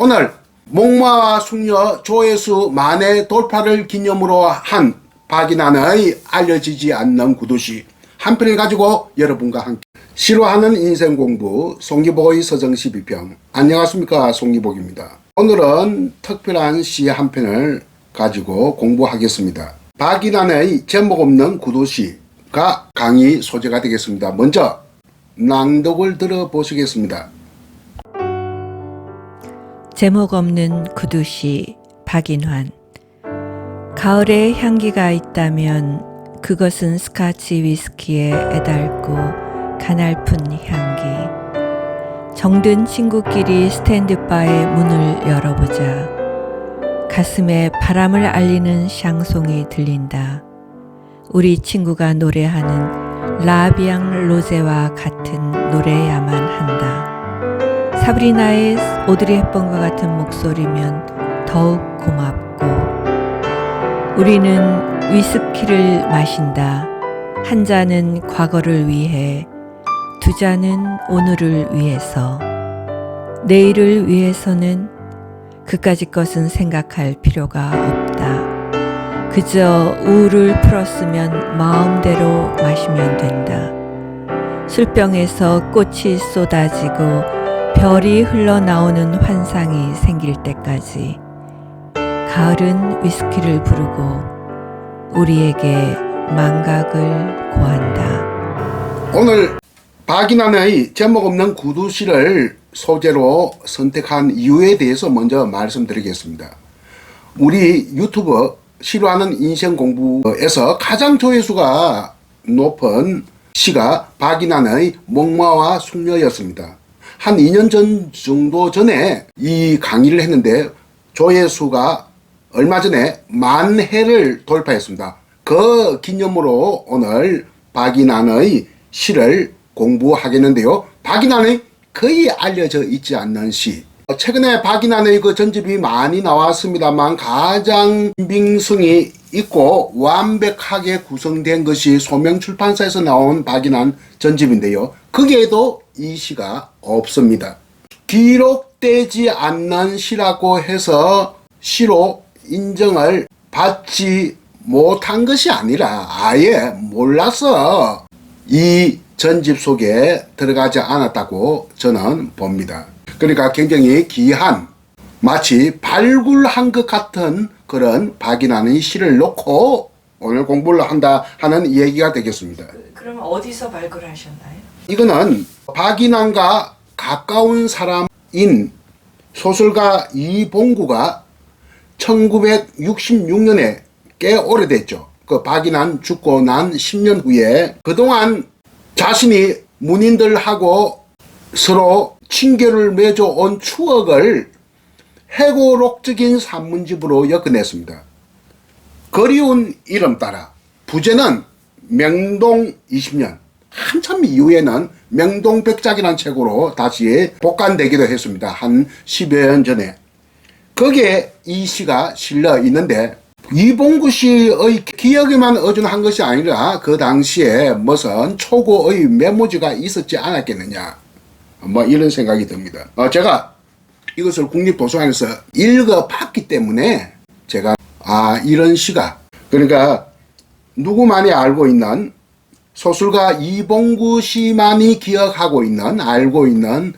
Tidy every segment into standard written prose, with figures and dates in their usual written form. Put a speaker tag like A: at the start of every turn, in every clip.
A: 오늘 목마와 숙녀 조회수 만회 돌파를 기념으로 한 박인환의 알려지지 않는 구두시 한 편을 가지고 여러분과 함께 싫어하는 인생 공부 송기복의 서정 12평. 안녕하십니까, 송기복입니다. 오늘은 특별한 시 한 편을 가지고 공부하겠습니다. 박인환의 제목 없는 구두시가 강의 소재가 되겠습니다. 먼저 낭독을 들어보시겠습니다.
B: 제목 없는 구두시 박인환. 가을에 향기가 있다면 그것은 스카치 위스키의 애달고 가냘픈 향기. 정든 친구끼리 스탠드바의 문을 열어보자. 가슴에 바람을 알리는 샹송이 들린다. 우리 친구가 노래하는 라비앙 로제와 같은 노래야만 한다. 사브리나의 오드리 헵번과 같은 목소리면 더욱 고맙고. 우리는 위스키를 마신다. 한 잔은 과거를 위해, 두 잔은 오늘을 위해서. 내일을 위해서는 그까짓 것은 생각할 필요가 없다. 그저 우울을 풀었으면 마음대로 마시면 된다. 술병에서 꽃이 쏟아지고 별이 흘러나오는 환상이 생길 때까지 가을은 위스키를 부르고 우리에게 망각을 고한다.
A: 오늘 박인환의 제목 없는 구두시를 소재로 선택한 이유에 대해서 먼저 말씀드리겠습니다. 우리 유튜브 싫어하는 인생 공부에서 가장 조회수가 높은 시가 박인환의 목마와 숙녀였습니다. 한 2년 전 정도 전에 이 강의를 했는데 조회수가 얼마 전에 10,000회를 돌파했습니다. 그 기념으로 오늘 박인환의 시를 공부하겠는데요. 박인환의 거의 알려져 있지 않는 시. 최근에 박인환의 그 전집이 많이 나왔습니다만 가장 신빙성이 있고 완벽하게 구성된 것이 소명출판사에서 나온 박인환 전집인데요. 거기에도 이 시가 없습니다. 기록되지 않는 시라고 해서 시로 인정을 받지 못한 것이 아니라 아예 몰라서 이 전집 속에 들어가지 않았다고 저는 봅니다. 그러니까 굉장히 귀한, 마치 발굴한 것 같은 그런 박인환의 시를 놓고 오늘 공부를 한다 하는 얘기가 되겠습니다.
B: 그럼 어디서 발굴하셨나요? 이거는
A: 박인환과 가까운 사람인 소설가 이봉구가 1966년에 꽤 오래됐죠. 그 박인환 죽고 난 10년 후에 그동안 자신이 문인들하고 서로 친교를 맺어온 추억을 회고록적인 산문집으로 엮어냈습니다. 그리운 이름 따라. 부제는 명동 20년. 한참 이후에는 명동백작이라는 책으로 다시 복간되기도 했습니다. 한 10여 년 전에. 거기에 이 시가 실려 있는데 이봉구 씨의 기억에만 의존한 것이 아니라 그 당시에 무슨 초고의 메모지가 있었지 않았겠느냐, 뭐 이런 생각이 듭니다. 제가 이것을 국립도서관에서 읽어봤기 때문에 제가 이런 시가, 그러니까 누구만이 알고 있는, 소설가 이봉구 씨만이 기억하고 있는, 알고 있는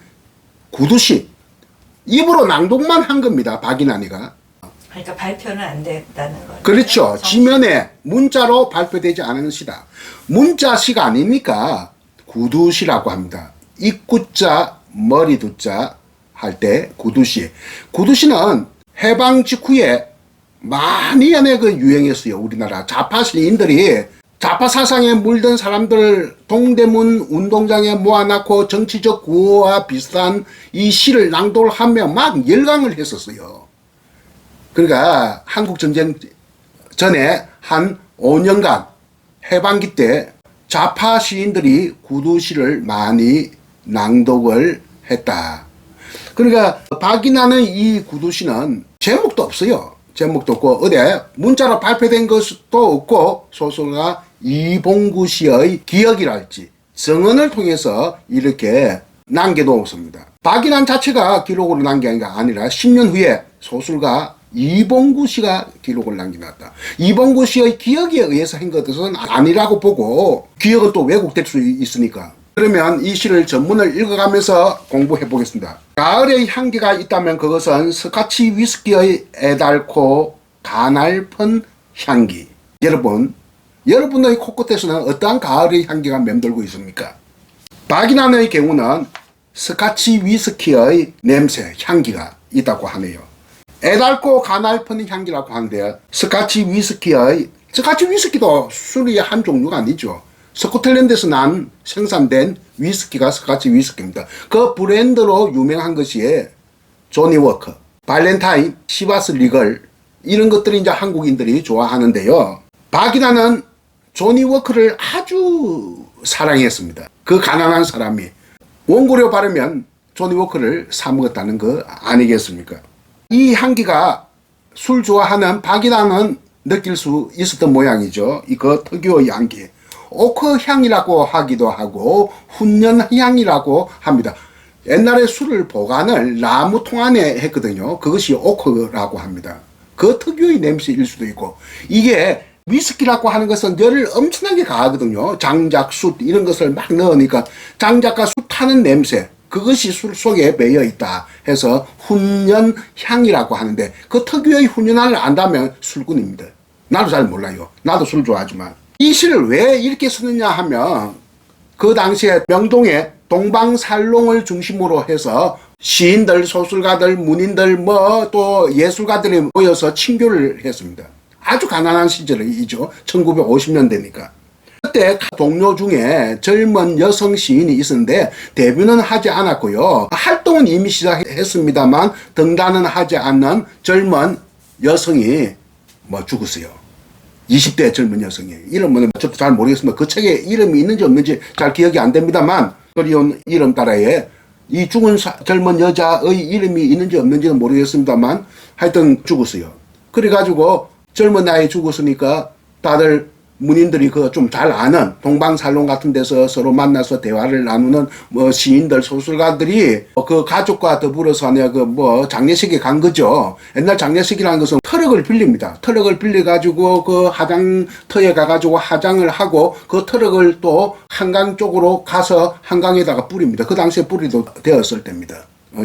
A: 구두시, 입으로 낭독만 한 겁니다. 박인환이가.
B: 그러니까 발표는 안 됐다는 거죠.
A: 그렇죠. 지면에 문자로 발표되지 않은 시다. 문자시가 아니니까 구두시라고 합니다. 입구자 머리두자 할 때 구두시. 구두시는 해방 직후에 많이 그 유행했어요. 우리나라 좌파 시인들이 좌파 사상에 물든 사람들 동대문 운동장에 모아놓고 정치적 구호와 비슷한 이 시를 낭독을 하며 막 열광을 했었어요. 그러니까 한국전쟁 전에 한 5년간 해방기 때 좌파 시인들이 구두시를 많이 낭독을 했다. 그러니까 박인환의 이 구두시는 제목도 없어요. 제목도 없고 어디 문자로 발표된 것도 없고 소설가 이봉구 씨의 기억이랄지 증언을 통해서 이렇게 남겨놓았습니다. 박인환 자체가 기록으로 남긴 게 아니라 10년 후에 소설가 이봉구 씨가 기록을 남겨놨다. 이봉구 씨의 기억에 의해서 한 것은 아니라고 보고, 기억은 또 왜곡될 수 있으니까. 그러면 이 시를 전문을 읽어가면서 공부해 보겠습니다. 가을의 향기가 있다면 그것은 스카치 위스키의 애달고 가날픈 향기. 여러분의 코끝에서는 어떠한 가을의 향기가 맴돌고 있습니까? 박인환의 경우는 스카치 위스키의 냄새, 향기가 있다고 하네요. 애달고 가날픈 향기라고 하는데요. 스카치 위스키도 술의 한 종류가 아니죠. 스코틀랜드에서 생산된 위스키가 스카치 위스키입니다. 그 브랜드로 유명한 것이 조니 워커, 발렌타인, 시바스 리걸, 이런 것들이 이제 한국인들이 좋아하는데요. 박인환은 조니 워커를 아주 사랑했습니다. 그 가난한 사람이 원고료 바르면 조니 워커를 사먹었다는 거 아니겠습니까? 이 향기가 술 좋아하는 박인환은 느낄 수 있었던 모양이죠. 그 특유의 향기. 오크 향이라고 하기도 하고 훈연 향이라고 합니다. 옛날에 술을 보관을 나무통 안에 했거든요. 그것이 오크라고 합니다. 그 특유의 냄새일 수도 있고, 이게 위스키라고 하는 것은 열을 엄청나게 가하거든요. 장작숯 이런 것을 막 넣으니까 장작과 숯 타는 냄새, 그것이 술 속에 배어 있다 해서 훈연 향이라고 하는데, 그 특유의 훈연을 안다면 술꾼입니다. 나도 잘 몰라요. 나도 술 좋아하지만. 이 시를 왜 이렇게 쓰느냐 하면, 그 당시에 명동에 동방살롱을 중심으로 해서 시인들, 소설가들, 문인들, 또 예술가들이 모여서 친교를 했습니다. 아주 가난한 시절이죠. 1950년대니까. 그때 동료 중에 젊은 여성 시인이 있었는데 데뷔는 하지 않았고요. 활동은 이미 시작했습니다만 등단은 하지 않는 젊은 여성이 죽었어요. 20대 젊은 여성이. 이름은 저도 잘 모르겠습니다. 그 책에 이름이 있는지 없는지 잘 기억이 안 됩니다만, 그리운 이름 따라에 이 죽은 젊은 여자의 이름이 있는지 없는지는 모르겠습니다만 하여튼 죽었어요. 그래가지고 젊은 나이에 죽었으니까 다들 문인들이 그 좀 잘 아는 동방살롱 같은 데서 서로 만나서 대화를 나누는 시인들, 소설가들이 그 가족과 더불어서 장례식에 간 거죠. 옛날 장례식이라는 것은 트럭을 빌립니다. 트럭을 빌려가지고 그 화장터에 가가지고 화장을 하고 그 트럭을 또 한강 쪽으로 가서 한강에다가 뿌립니다. 그 당시에 뿌리도 되었을 때입니다.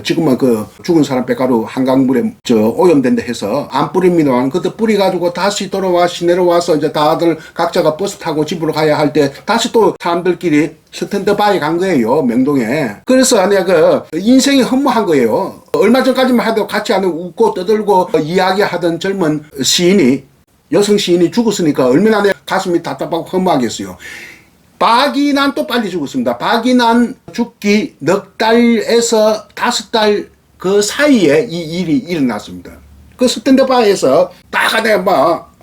A: 지금은 그 죽은 사람 뺄가루 한강물에 오염된다 해서 안 뿌립니다만, 그때 뿌려가지고 다시 시내로 와서 이제 다들 각자가 버스 타고 집으로 가야 할 때 다시 또 사람들끼리 스탠드바에 간 거예요, 명동에. 그래서 내가 인생이 허무한 거예요. 얼마 전까지만 해도 같이 웃고 떠들고 이야기하던 젊은 시인이, 여성 시인이 죽었으니까 얼마나 내 가슴이 답답하고 허무하겠어요. 박인환 또 빨리 죽었습니다. 박인환 죽기 넉 달에서 5달 그 사이에 이 일이 일어났습니다. 그 스탠드바에서 딱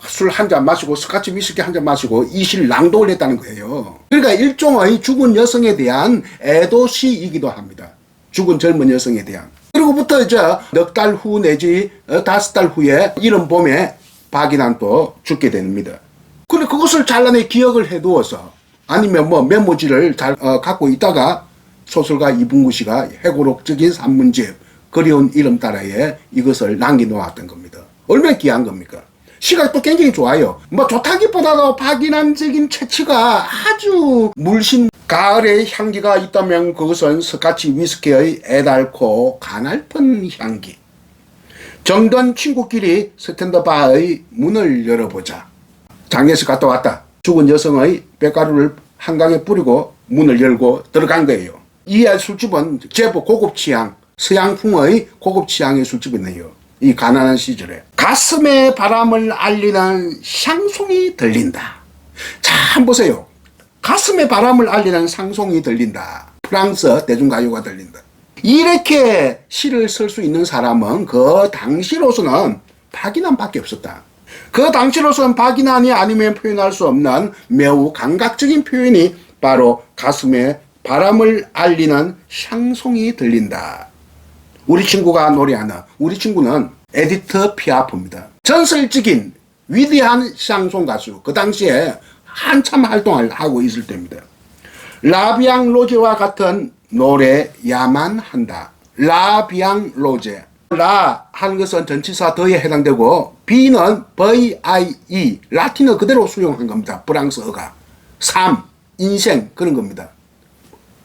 A: 술 한 잔 마시고 스카치 위스키 한 잔 마시고 이 시를 낭독을 했다는 거예요. 그러니까 일종의 죽은 여성에 대한 애도시이기도 합니다. 죽은 젊은 여성에 대한. 그리고부터 이제 넉 달 후 내지 5달 후에 이른 봄에 박인환 또 죽게 됩니다. 그래 그것을 잘라내 기억을 해두어서, 아니면 메모지를 잘 갖고 있다가 소설가 이봉구 씨가 회고록적인 산문집 그리운 이름 따라에 이것을 남겨놓았던 겁니다. 얼마나 귀한 겁니까? 시가 또 굉장히 좋아요. 좋다기보다도 박인환적인 채취가 아주 물씬. 가을의 향기가 있다면 그것은 스카치 위스키의 애달고 가날픈 향기. 정든 친구끼리 스탠드바의 문을 열어보자. 장례식 갔다 왔다. 죽은 여성의 뺄가루를 한강에 뿌리고 문을 열고 들어간 거예요. 이 술집은 제법 고급 취향, 서양풍의 고급 취향의 술집이네요. 이 가난한 시절에. 가슴에 바람을 알리는 샹송이 들린다. 자, 한번 보세요. 가슴에 바람을 알리는 샹송이 들린다. 프랑스 대중가요가 들린다. 이렇게 시를 쓸 수 있는 사람은 그 당시로서는 박인환밖에 없었다. 그 당시로서는 박인환이 아니면 표현할 수 없는 매우 감각적인 표현이 바로 가슴에 바람을 알리는 샹송이 들린다. 우리 친구가 노래하는, 우리 친구는 에디트 피아프입니다. 전설적인 위대한 샹송 가수. 그 당시에 한참 활동을 하고 있을 때입니다. 라비앙 로제와 같은 노래야만 한다. 라비앙 로제. 라 하는 것은 전치사 더에 해당되고 B는 VIE 라틴어 그대로 수용한 겁니다. 프랑스어가. 삶, 인생 그런 겁니다.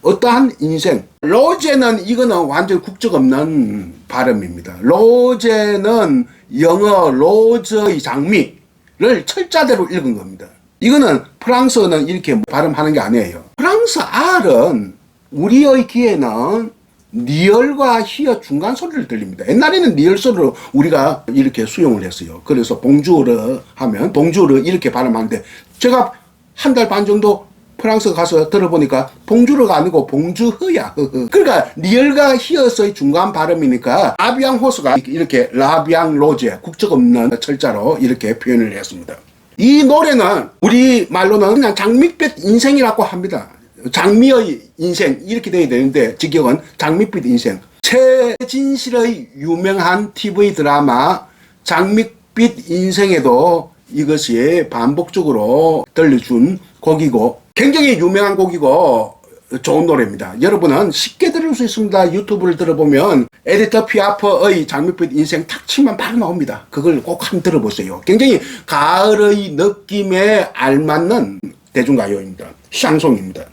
A: 어떠한 인생. 로제는 이거는 완전 국적 없는 발음입니다. 로제는 영어 로저의 장미를 철자대로 읽은 겁니다. 이거는 프랑스어는 이렇게 발음하는 게 아니에요. 프랑스 R은 우리의 귀에는 니얼과 히읗 중간 소리를 들립니다. 옛날에는 니얼 소리로 우리가 이렇게 수용을 했어요. 그래서 봉주르 하면 봉주르 이렇게 발음하는데 제가 한 달 반 정도 프랑스 가서 들어보니까 봉주르가 아니고 봉주흐야. 그러니까 니얼과 히읗의 중간 발음이니까 라비앙 호수가 이렇게 라비앙 로제 국적 없는 철자로 이렇게 표현을 했습니다. 이 노래는 우리 말로는 그냥 장밋빛 인생이라고 합니다. 장미의 인생 이렇게 돼야 되는데 직역은 장밋빛 인생. 최진실의 유명한 TV 드라마 장밋빛 인생에도 이것이 반복적으로 들려준 곡이고 굉장히 유명한 곡이고 좋은 노래입니다. 여러분은 쉽게 들을 수 있습니다. 유튜브를 들어보면 에디터 피아프의 장밋빛 인생 탁 치면 바로 나옵니다. 그걸 꼭 한번 들어보세요. 굉장히 가을의 느낌에 알맞는 대중가요입니다. 샹송입니다.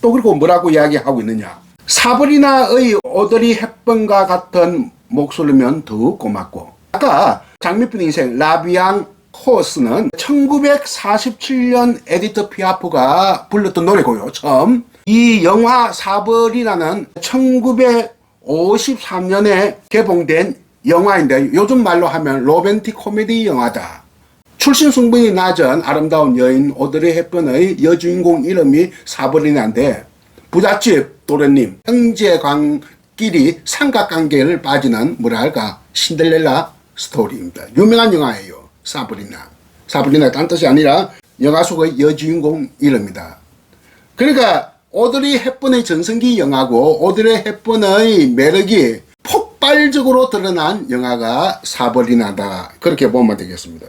A: 또 그리고 뭐라고 이야기하고 있느냐. 사브리나의 오더리 헵번과 같은 목소리면 더욱 고맙고 아까 장밋빛 인생 라비앙 호스는 1947년 에디터 피아프가 불렀던 노래고요. 처음 이 영화 사브리나는 1953년에 개봉된 영화인데 요즘 말로 하면 로맨틱 코미디 영화다. 출신 성분이 낮은 아름다운 여인 오드리 헵번의 여주인공 이름이 사브리나인데 부잣집 도련님 형제간끼리 삼각관계를 빠지는 뭐랄까 신데렐라 스토리입니다. 유명한 영화예요. 사브리나 딴 뜻이 아니라 영화 속의 여주인공 이름이다. 그러니까 오드리 헵번의 전성기 영화고 오드리 헵번의 매력이 폭발적으로 드러난 영화가 사브리나다. 그렇게 보면 되겠습니다.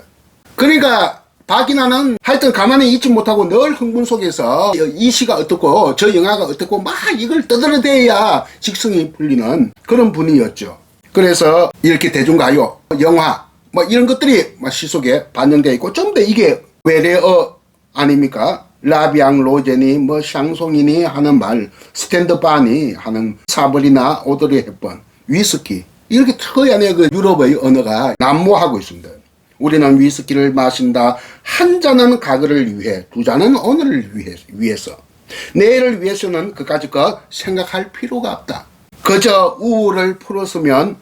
A: 그러니까 박이나는 하여튼 가만히 있지 못하고 늘 흥분 속에서 이 시가 어떻고 저 영화가 어떻고 막 이걸 떠들어대야 직성이 풀리는 그런 분이었죠. 그래서 이렇게 대중가요, 영화 뭐 이런 것들이 막 시 속에 반영되어 있고 좀 더 이게 외래어 아닙니까? 라비앙 로제니 뭐 샹송이니 하는 말, 스탠드바니 하는 사브리나 오드리 헵번, 위스키 이렇게 특이한 그 유럽의 언어가 난무하고 있습니다. 우리는 위스키를 마신다. 한 잔은 가글을 위해, 두 잔은 오늘을 위해서. 내일을 위해서는 그까짓 거 생각할 필요가 없다. 그저 우울을 풀었으면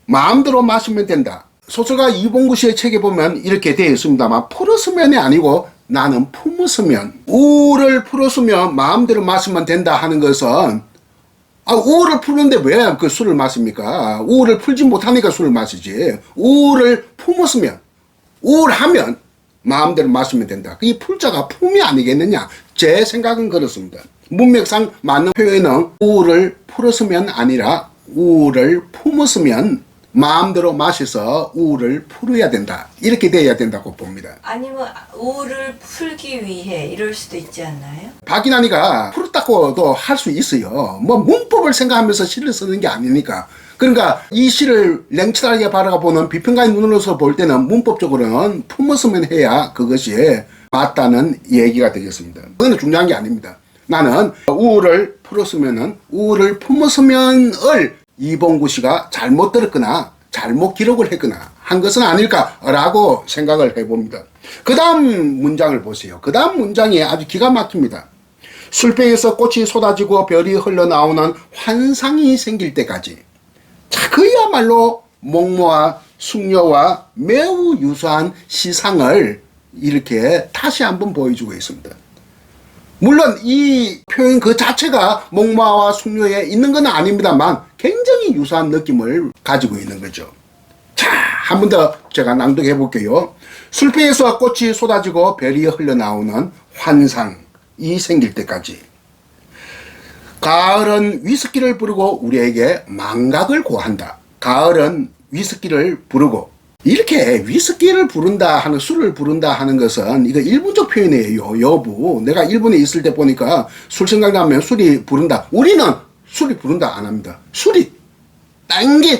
A: 마음대로 마시면 된다. 소설가 이봉구 씨의 책에 보면 이렇게 되어 있습니다만 풀었으면이 아니고 나는 품었으면 우울을 풀었으면 마음대로 마시면 된다 하는 것은 우울을 푸는데 왜 그 술을 마십니까? 우울을 풀지 못하니까 술을 마시지. 우울을 품었으면 우울하면 마음대로 마시면 된다. 이 풀자가 품이 아니겠느냐? 제 생각은 그렇습니다. 문맥상 맞는 표현은 우울을 풀었으면 아니라 우울을 품었으면 마음대로 마셔서 우울을 풀어야 된다. 이렇게 돼야 된다고 봅니다.
B: 아니면 우울을 풀기 위해 이럴 수도 있지 않나요?
A: 박인환이가 풀었다고도 할 수 있어요. 뭐 문법을 생각하면서 시를 쓰는 게 아니니까. 그러니까 이 시를 냉철하게 바라보는 비평가의 눈으로서 볼 때는 문법적으로는 품었으면 해야 그것이 맞다는 얘기가 되겠습니다. 그건 중요한 게 아닙니다. 나는 우울을 풀었으면은 우울을 품었으면을 이봉구 씨가 잘못 들었거나 잘못 기록을 했거나 한 것은 아닐까라고 생각을 해봅니다. 그 다음 문장을 보세요. 그 다음 문장이 아주 기가 막힙니다. 술병에서 꽃이 쏟아지고 별이 흘러나오는 환상이 생길 때까지. 자, 그야말로 목모와 숙녀와 매우 유사한 시상을 이렇게 다시 한번 보여주고 있습니다. 물론 이 표현 그 자체가 목마와 숙녀에 있는 건 아닙니다만 굉장히 유사한 느낌을 가지고 있는 거죠. 자, 한 번 더 제가 낭독해 볼게요. 술병에서 꽃이 쏟아지고 별이 흘러나오는 환상이 생길 때까지. 가을은 위스키를 부르고 우리에게 망각을 고한다. 가을은 위스키를 부르고 이렇게 위스키를 부른다 하는, 술을 부른다 하는 것은 이거 일본적 표현이에요. 여부. 내가 일본에 있을 때 보니까 술 생각나면 술이 부른다. 우리는 술이 부른다 안 합니다. 술이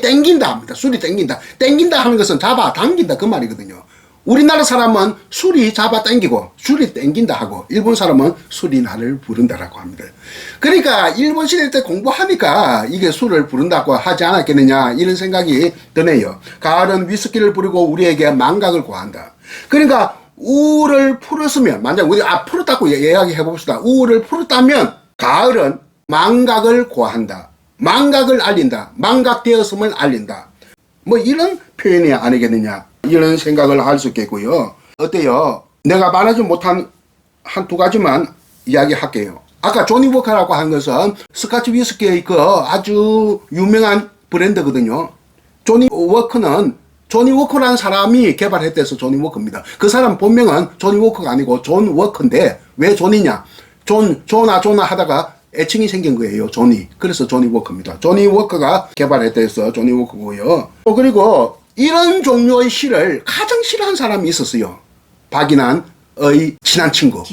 A: 땡긴다 합니다. 술이 땡긴다 하는 것은 잡아 당긴다 그 말이거든요. 우리나라 사람은 술이 잡아 당기고 술이 땡긴다 하고, 일본 사람은 술이 나를 부른다라고 합니다. 그러니까 일본 시대 때 공부하니까 이게 술을 부른다고 하지 않았겠느냐 이런 생각이 드네요. 가을은 위스키를 부르고 우리에게 망각을 구한다. 그러니까 우를 풀었으면, 만약 우리 풀었다고 이야기해 봅시다. 우를 풀었다면 가을은 망각을 구한다. 망각을 알린다. 망각되었음을 알린다. 뭐 이런 표현이 아니겠느냐 이런 생각을 할 수 있겠고요. 어때요? 내가 말하지 못한 한 두 가지만 이야기할게요. 아까 조니 워커라고 한 것은 스카치 위스키의 그 아주 유명한 브랜드거든요. 조니 워커라는 사람이 개발했대서 조니 워커입니다. 그 사람 본명은 조니 워커가 아니고 존 워커인데, 왜 존이냐? 조나 하다가 애칭이 생긴 거예요. 조니. 그래서 조니 워커입니다. 조니 워커가 개발했대서 조니 워커고요. 그리고 이런 종류의 시를 가장 싫어하는 사람이 있었어요. 박인환의 친한 친구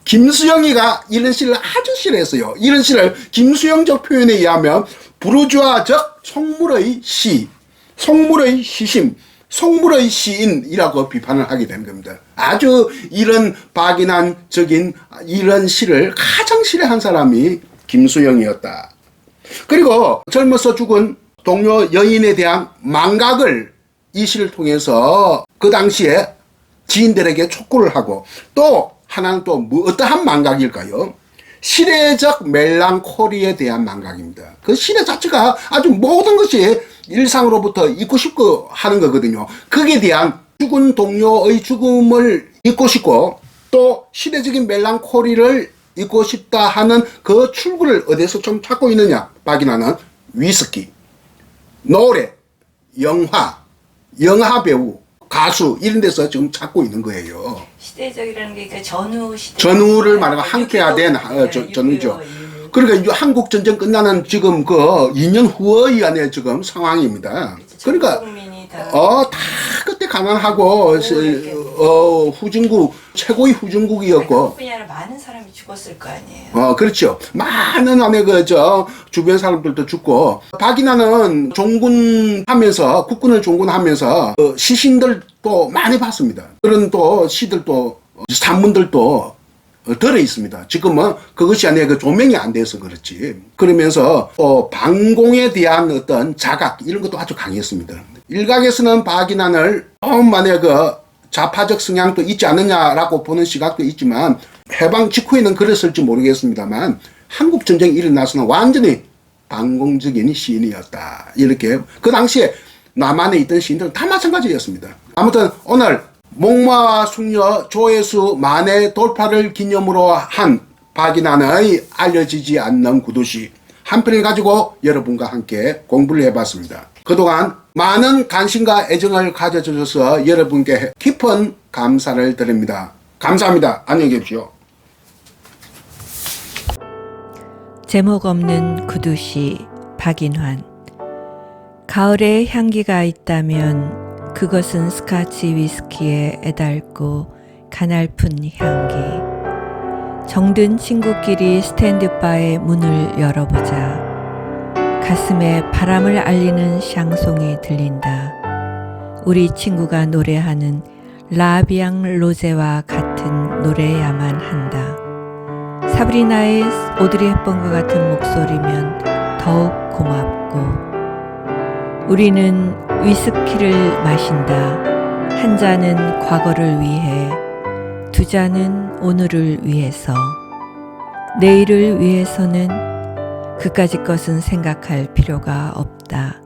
A: 김수영이가 이런 시를 아주 싫어했어요. 이런 시를 김수영적 표현에 의하면 부르주아적 속물의 시, 속물의 시심, 속물의 시인이라고 비판을 하게 된 겁니다. 아주 이런 박인환적인 이런 시를 가장 싫어한 사람이 김수영이었다. 그리고 젊어서 죽은 동료 여인에 대한 망각을 이 시를 통해서 그 당시에 지인들에게 촉구를 하고, 또 하나는 또 어떠한 망각일까요? 시대적 멜랑콜리에 대한 망각입니다. 그 시대 자체가 아주 모든 것이 일상으로부터 잊고 싶고 하는 거거든요. 거기에 대한 죽은 동료의 죽음을 잊고 싶고, 또 시대적인 멜랑콜리를 잊고 싶다 하는 그 출구를 어디서 좀 찾고 있느냐? 박인환은 위스키, 노래, 영화 배우, 가수 이런 데서 지금 찾고 있는 거예요.
B: 시대적이라는 게 그 전후 시대.
A: 전후를 말하면 함께하된 전후죠. 그러니까 한국 전쟁 끝나는 지금 그 2년 후의 안에 지금 상황입니다. 그러니까 다 그때 가난하고 후진국 최고의 후진국이었고,
B: 분야로 많은 사람이 죽었을 거 아니에요.
A: 그렇죠. 많은 안에 주변 사람들도 죽고, 박인환은 종군하면서, 국군을 종군하면서 시신들도 많이 봤습니다. 그런 또 시들도, 산문들도 들어 있습니다. 지금은 그것이 아니라 그 조명이 안 돼서 그렇지. 그러면서 반공에 대한 어떤 자각 이런 것도 아주 강했습니다. 일각에서는 박인환을 만약 좌파적 성향도 있지 않느냐라고 보는 시각도 있지만, 해방 직후에는 그랬을지 모르겠습니다만 한국 전쟁이 일어나서는 완전히 반공적인 시인이었다. 이렇게 그 당시에 남한에 있던 시인들은 다 마찬가지였습니다. 아무튼 오늘 목마와 숙녀 조회수 만회 돌파를 기념으로 한 박인환의 알려지지 않는 구두시 한 편을 가지고 여러분과 함께 공부를 해봤습니다. 그동안 많은 관심과 애정을 가져주셔서 여러분께 깊은 감사를 드립니다. 감사합니다. 안녕히 계십시오.
C: 제목 없는 구두시 박인환. 가을에 향기가 있다면 그것은 스카치 위스키의 애달고 가냘픈 향기. 정든 친구끼리 스탠드바의 문을 열어보자. 가슴에 바람을 알리는 샹송이 들린다. 우리 친구가 노래하는 라비앙 로제와 같은 노래야만 한다. 사브리나의 오드리 헵번과 같은 목소리면 더욱 고맙고. 우리는 위스키를 마신다. 한 잔은 과거를 위해, 두 잔은 오늘을 위해서. 내일을 위해서는 그까짓 것은 생각할 필요가 없다.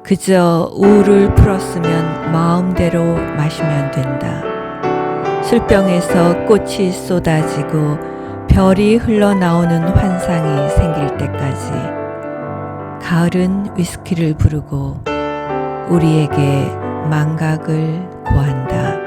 C: 그저 우울을 풀었으면 마음대로 마시면 된다. 술병에서 꽃이 쏟아지고 별이 흘러나오는 환상이 생길 때까지 가을은 위스키를 부르고 우리에게 망각을 고한다.